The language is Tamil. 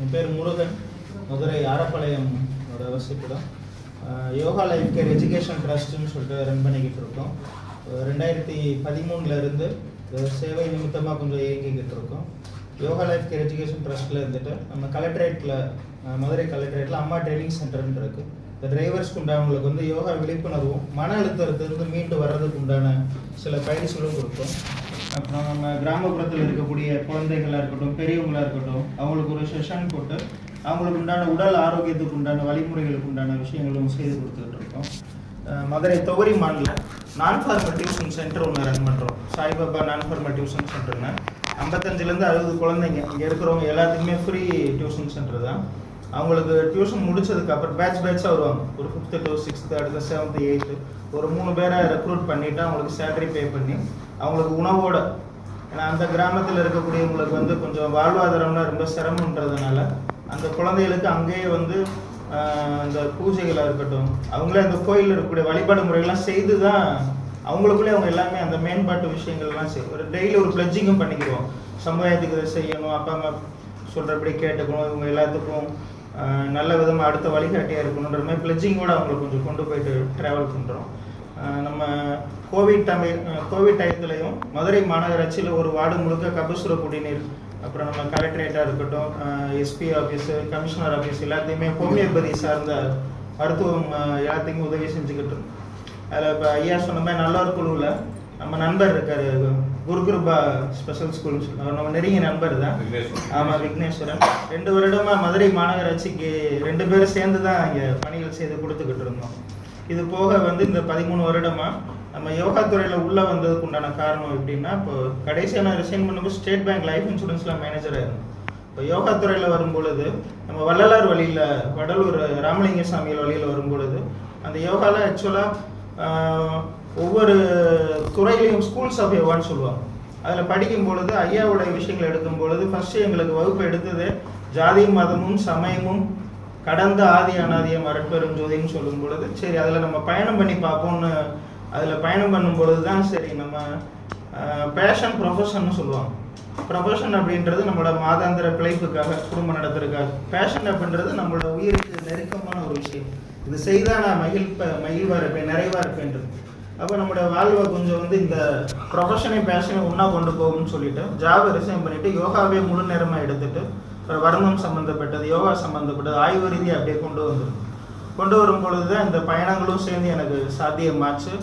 என் பேர் முருகன், மதுரை ஆரப்பாளையம் வசிப்பிடம். யோகா லைஃப் கேர் எஜுகேஷன் ட்ரஸ்ட்டுன்னு சொல்லிட்டு ரன் பண்ணிக்கிட்டு இருக்கோம். 2013 சேவை நிமித்தமாக கொஞ்சம் இயங்கிக்கிட்டு இருக்கோம். யோகா லைஃப் கேர் எஜுகேஷன் ட்ரஸ்ட்டில் இருந்துட்டு நம்ம கலெக்டரேட்டில், மதுரை கலெக்டரேட்டில் அம்மா ட்ரைனிங் சென்டர்னு இருக்குது. இந்த டிரைவர்ஸ்க்கு உண்டானவங்களுக்கு வந்து யோகா விழிப்புணர்வும் மன அழுத்தத்திலிருந்து மீண்டு வர்றதுக்கு உண்டான சில பயிற்சிகளும் கொடுப்போம். அப்புறம் நம்ம கிராமப்புறத்தில் இருக்கக்கூடிய குழந்தைகளாக இருக்கட்டும், பெரியவங்களாக இருக்கட்டும், அவங்களுக்கு ஒரு செஷன் போட்டு அவங்களுக்கு உண்டான உடல் ஆரோக்கியத்துக்கு உண்டான வழிமுறைகளுக்கு உண்டான விஷயங்களும் செய்து கொடுத்துக்கிட்டு இருக்கோம். மதுரை தொகுதி மாநில நான் ஃபார்மல் டியூஷன் சென்டர் ஒன்று ரன் பண்ணுறோம். சாய்பாபா நான் ஃபார்மல் டியூஷன் சென்டர்னு 55லேருந்து 60 குழந்தைங்க இங்கே இருக்கிறவங்க எல்லாத்துக்குமே ஃப்ரீ டியூஷன் சென்டர் தான். அவங்களுக்கு டியூஷன் முடிச்சதுக்கு அப்புறம் பேட்சாக வருவாங்க. ஒரு 5th to 6th, அடுத்த 7th 8th ஒரு 3 பேரை ரெக்ரூட் பண்ணிவிட்டு அவங்களுக்கு சேலரி பே பண்ணி அவங்களுக்கு உணவோட, ஏன்னா அந்த கிராமத்தில் இருக்கக்கூடியவங்களுக்கு வந்து கொஞ்சம் வாழ்வாதாரம்னா ரொம்ப சிரமன்றதுனால அந்த குழந்தைகளுக்கு அங்கேயே வந்து அந்த பூஜைகளாக இருக்கட்டும், அவங்களே அந்த கோயிலில் இருக்கக்கூடிய வழிபாடு முறைகள்லாம் செய்து தான் அவங்களுக்குள்ளே அவங்க எல்லாமே அந்த மேம்பாட்டு விஷயங்கள்லாம் ஒரு டெய்லி ஒரு பிளட்ஜிங்கும் பண்ணிக்கிறோம். சமுதாயத்துக்கு இதை செய்யணும், அப்பா அம்மா சொல்கிறபடி கேட்டுக்கணும், இவங்க எல்லாத்துக்கும் நல்ல விதமாக அடுத்த வழிகாட்டியாக இருக்கணுன்ற மாதிரி பிளட்ஜிங்கோடு அவங்களை கொஞ்சம் கொண்டு போயிட்டு ட்ராவல் பண்ணுறோம். நம்ம கோவிட் டயத்துலையும் மதுரை மாநகராட்சியில் ஒரு வார்டு முழுக்க கபசுர குடிநீர், அப்புறம் நம்ம கலெக்டரேட்டாக இருக்கட்டும், எஸ்பி ஆஃபீஸு, கமிஷனர் ஆஃபீஸ் எல்லாத்தையுமே ஹோமியோபதி சார்ந்த மருத்துவம் எல்லாத்தையும் உதவி செஞ்சுக்கிட்டு இருக்கோம். அதில் இப்போ ஐயா சொன்ன மாதிரி நல்ல குழுவில் நம்ம நண்பர் இருக்கார், குருகிருபா ஸ்பெஷல் ஸ்கூல்னு சொல்லி, அவர் நம்ம நெருங்கிய நண்பர் தான். ஆமாம், விக்னேஸ்வரன். 2 வருடமாக மதுரை மாநகராட்சிக்கு 2 பேரும் சேர்ந்து தான் இங்கே பணிகள் செய்து கொடுத்துக்கிட்டு இருந்தோம். இது போக வந்து இந்த 13 வருடமாக நம்ம யோகா துறையில் உள்ளே வந்ததுக்கு உண்டான காரணம் எப்படின்னா, இப்போ கடைசியாக நான் ரிசைன் பண்ணும்போது ஸ்டேட் பேங்க் லைஃப் இன்சூரன்ஸில் மேனேஜராக இருந்தேன். இப்போ யோகா துறையில் வரும்பொழுது நம்ம வள்ளலார் வழியில், வடலூர் ராமலிங்க சாமிகள் வழியில் வரும்பொழுது அந்த யோகாவில் ஆக்சுவலாக ஒவ்வொரு துறையிலையும் ஸ்கூல்ஸ் ஆஃப் யோகான்னு சொல்லுவாங்க. அதில் படிக்கும் பொழுது ஐயாவுடைய விஷயங்கள் எடுக்கும் பொழுது ஃபஸ்ட்டு எங்களுக்கு வகுப்பு எடுத்தது ஜாதியும் மதமும் சமயமும் கடந்த ஆதி அனாதியம் அரட்பெரும் ஜோதின்னு சொல்லும் பொழுது, சரி அதில் நம்ம பயணம் பண்ணி பார்ப்போம்னு அதில் பயணம் பண்ணும் பொழுது தான் சரி நம்ம பேஷன் ப்ரொஃபஷன்னு சொல்லுவாங்க. ப்ரொஃபஷன் அப்படின்றது நம்மளோட மாதாந்திர பிழைப்புக்காக, குடும்பம் நடத்துறதுக்காக. பேஷன் அப்படின்றது நம்மளோட உயிருக்கு நெருக்கமான ஒரு விஷயம். இது செய்தால் நான் மகிழ்வாக இருப்பேன், நிறைவாக இருப்பேன்றது. அப்போ நம்மளோட வாழ்வை கொஞ்சம் வந்து இந்த ப்ரொஃபஷனை பேஷனை ஒன்றா கொண்டு போகும்னு சொல்லிட்டு ஜாபை ரிசைன் பண்ணிவிட்டு யோகாவே முழு நேரமாக எடுத்துகிட்டு அப்புறம் வர்ணம் சம்மந்தப்பட்டது, யோகா சம்மந்தப்பட்டது, ஆய்வு ரீதியாக அப்படியே கொண்டு வரும் பொழுது தான் இந்த பயணங்களும் சேர்ந்து எனக்கு சாத்தியமாச்சு.